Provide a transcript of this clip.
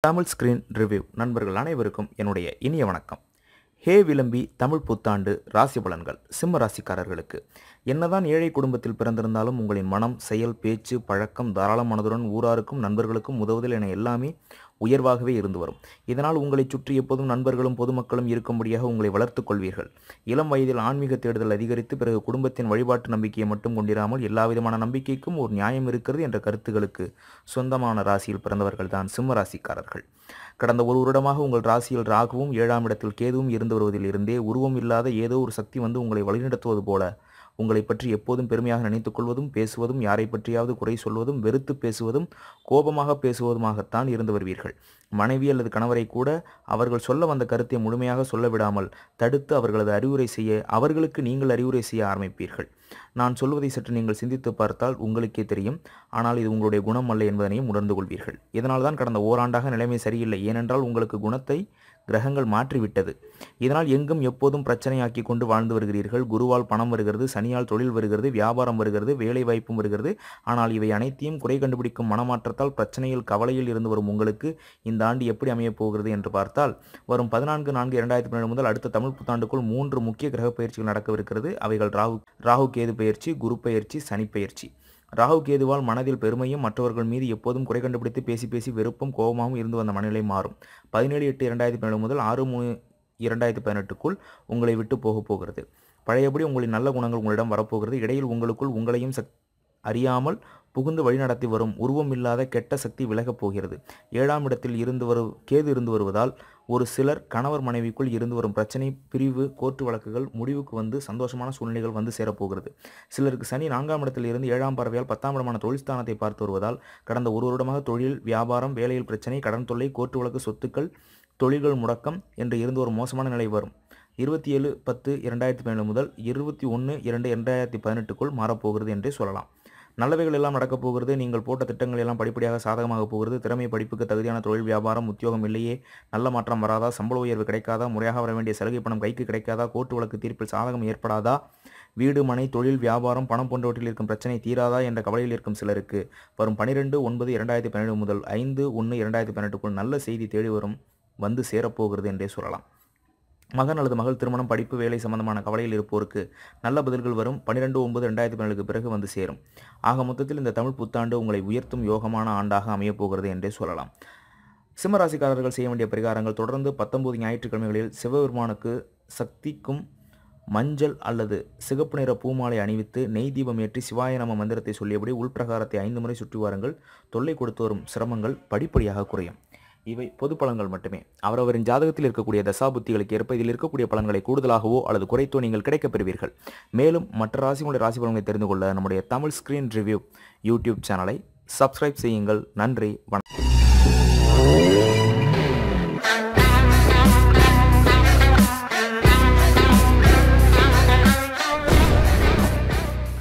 Tamil screen review நண்பர்கள் அனைவருக்கும் என்னுடைய இனிய வணக்கம். ஹே விளம்பி தமிழ் புத்தாண்டு ராசி பலன்கள். சிம்ம ராசிக்காரர்களுக்கு என்னதான் ஏழை குடும்பத்தில் பிறந்திருந்தாலும் உங்களின் மனம், செயல், பேச்சு, பழக்கம் தாராள மனதுடன் ஊராருக்கும் நண்பர்களுக்கும் உதவுதல் என எல்லாமே உயர்வாகவே இருந்து வரும். இதனால் உங்களை சுற்றி எப்போதும் நண்பர்களும் பொதுமக்களும் இருக்கும்படியாக உங்களை வளர்த்து கொள்வீர்கள். இளம் வயதில் ஆன்மீக தேடுதல் அதிகரித்து பிறகு குடும்பத்தின் வழிபாட்டு நம்பிக்கையை மட்டும் கொண்டிராமல் எல்லாவிதமான நம்பிக்கைக்கும் ஒரு நியாயம் இருக்கிறது என்ற கருத்துகளுக்கு சொந்தமான ராசியில் பிறந்தவர்கள் தான் சிம்ம ராசிக்காரர்கள். கடந்த ஒரு வருடமாக உங்கள் ராசியில் ராகுவும் 7ஆம் இடத்தில் கேதுவும் இருந்து வருவதில் இருந்தே உருவம் இல்லாத ஏதோ ஒரு சக்தி வந்து உங்களை வழிநடத்துவது போல உங்களை பற்றி எப்போதும் பெருமையாக நினைத்துக் கொள்வதும், பேசுவதும், யாரை பற்றியாவது குறை சொல்வதும், வெறுத்து பேசுவதும், கோபமாக பேசுவதுமாகத்தான் இருந்து வருவீர்கள். மனைவி அல்லது கணவரை கூட அவர்கள் சொல்ல வந்த கருத்தை முழுமையாக சொல்ல விடாமல் தடுத்து அவர்களது அறிவுரை செய்ய அவர்களுக்கு நீங்கள் அறிவுரை செய்ய ஆரம்பிப்பீர்கள். நான் சொல்வதை சற்று நீங்கள் சிந்தித்து பார்த்தால் உங்களுக்கே தெரியும். ஆனால் இது உங்களுடைய குணம் அல்ல என்பதனையும் உணர்ந்து கொள்வீர்கள். இதனால்தான் கடந்த ஓராண்டாக நிலைமை சரியில்லை. ஏனென்றால் உங்களுக்கு குணத்தை கிரகங்கள் மாற்றிவிட்டது. இதனால் எங்கும் எப்போதும் பிரச்சனையாக்கி கொண்டு வாழ்ந்து வருகிறீர்கள். குருவால் பணம் வருகிறது, சனியால் தொழில் வருகிறது, வியாபாரம் வருகிறது, வேலை வாய்ப்பும் வருகிறது. ஆனால் இவை அனைத்தையும் குறை கண்டுபிடிக்கும் மனமாற்றத்தால் பிரச்சனையில் கவலையில் இருந்து வரும் உங்களுக்கு இந்த ஆண்டு எப்படி அமையப் போகிறது என்று பார்த்தால், வரும் 14/4/2017 முதல் அடுத்த தமிழ் புத்தாண்டுக்குள் 3 முக்கிய கிரக பயிற்சிகள் நடக்கவிருக்கிறது. அவைகள் ராகு கேது பயிற்சி, குரு பயிற்சி, சனி பயிற்சி. ராகு கேதுவால் மனதில் பெருமையும் மற்றவர்கள் மீது எப்போதும் குறை கண்டுபிடித்து பேசி பேசி வெறுப்பும் கோபமாகவும் இருந்து வந்த மனநிலை மாறும். 17/8/2017 முதல் 6/3/2018க்குள் உங்களை விட்டு போகிறது. பழையபடி உங்களின் நல்ல குணங்கள் உங்களிடம் வரப்போகிறது. இடையில் உங்களுக்குள் உங்களையும் அறியாமல் புகுந்து வழிநடத்தி வரும் உருவம் இல்லாத கெட்ட சக்தி விலகப் போகிறது. 7ஆம் இடத்தில் கேது இருந்து வருவதால் ஒரு சிலர் கணவர் மனைவிக்குள் இருந்து வரும் பிரச்சனை, பிரிவு, கோர்ட்டு வழக்குகள் முடிவுக்கு வந்து சந்தோஷமான சூழ்நிலைகள் வந்து சேரப்போகிறது. சிலருக்கு சனி 4ஆம் இடத்தில் இருந்து 7ஆம் பார்வையால் 10ஆம் இடமான தொழில் ஸ்தானத்தை பார்த்து வருவதால் கடந்த ஒரு வருடமாக தொழில், வியாபாரம், வேலையில் பிரச்சனை, கடன் தொல்லை, கோர்ட்டு வழக்கு, சொத்துக்கள், தொழில்கள் முடக்கம் என்று இருந்து ஒரு மோசமான நிலை வரும். 27/10/2017 முதல் 21/2/2018க்குள் மாறப்போகிறது என்றே சொல்லலாம். நல்லவைகள் எல்லாம் நடக்கப் போகிறது. நீங்கள் போட்ட திட்டங்கள் எல்லாம் படிப்படியாக சாதகமாக போகிறது. திறமை, படிப்புக்கு தகுதியான தொழில், வியாபாரம், உத்தியோகம் இல்லையே, நல்ல மாற்றம் வராதா, சம்பள உயர்வு கிடைக்காதா, முறையாக வர வேண்டிய சலுகை பணம் கைக்கு கிடைக்காதா, கோர்ட்டு வழக்கு தீர்ப்பில் சாதகம் ஏற்படாதா, வீடு, மனை, தொழில், வியாபாரம், பணம் போன்றவற்றில் இருக்கும் பிரச்சனை தீராதா என்ற கவலையில் இருக்கும் சிலருக்கு வரும் 12/9/2017 முதல் 5/1/2018க்குள் நல்ல செய்தி தேடி வந்து சேரப்போகிறது என்றே சொல்லலாம். மகன் அல்லது மகள் திருமணம், படிப்பு, வேலை சம்பந்தமான கவலையில் இருப்போருக்கு நல்ல பதில்கள் வரும். 12/9/2017க்கு பிறகு வந்து சேரும். ஆக மொத்தத்தில் இந்த தமிழ் புத்தாண்டு உங்களை உயர்த்தும் யோகமான ஆண்டாக அமையப் போகிறது என்றே சொல்லலாம். சிம்மராசிக்காரர்கள் செய்ய வேண்டிய பரிகாரங்கள்: தொடர்ந்து 19 ஞாயிற்றுக்கிழமைகளில் சிவபெருமானுக்கு சக்திக்கும் மஞ்சள் அல்லது சிகப்பு நிற பூமாலை அணிவித்து நெய் தீபம் ஏற்றி சிவாய நம மந்திரத்தை சொல்லியபடி உள்பிரகாரத்தை 5 முறை சுற்றி வாருங்கள். தொல்லை கொடுத்து வரும் சிரமங்கள் படிப்படியாக குறையும். இவை பொது பலன்கள் மட்டுமே. அவரவரின் ஜாதகத்தில் இருக்கக்கூடிய தசாபுத்திகளுக்கு ஏற்ப இதில் இருக்கக்கூடிய பலன்களை கூடுதலாகவோ அல்லது குறைத்தோ நீங்கள் கிடைக்கப் பெறுவீர்கள். மேலும் மற்ற ராசிகளுடைய ராசி பலன்களை தெரிந்து கொள்ள நம்முடைய தமிழ் ஸ்கிரீன் ரிவ்யூ யூடியூப் சேனலை சப்ஸ்கிரைப் செய்யுங்கள். நன்றி, வணக்கம்.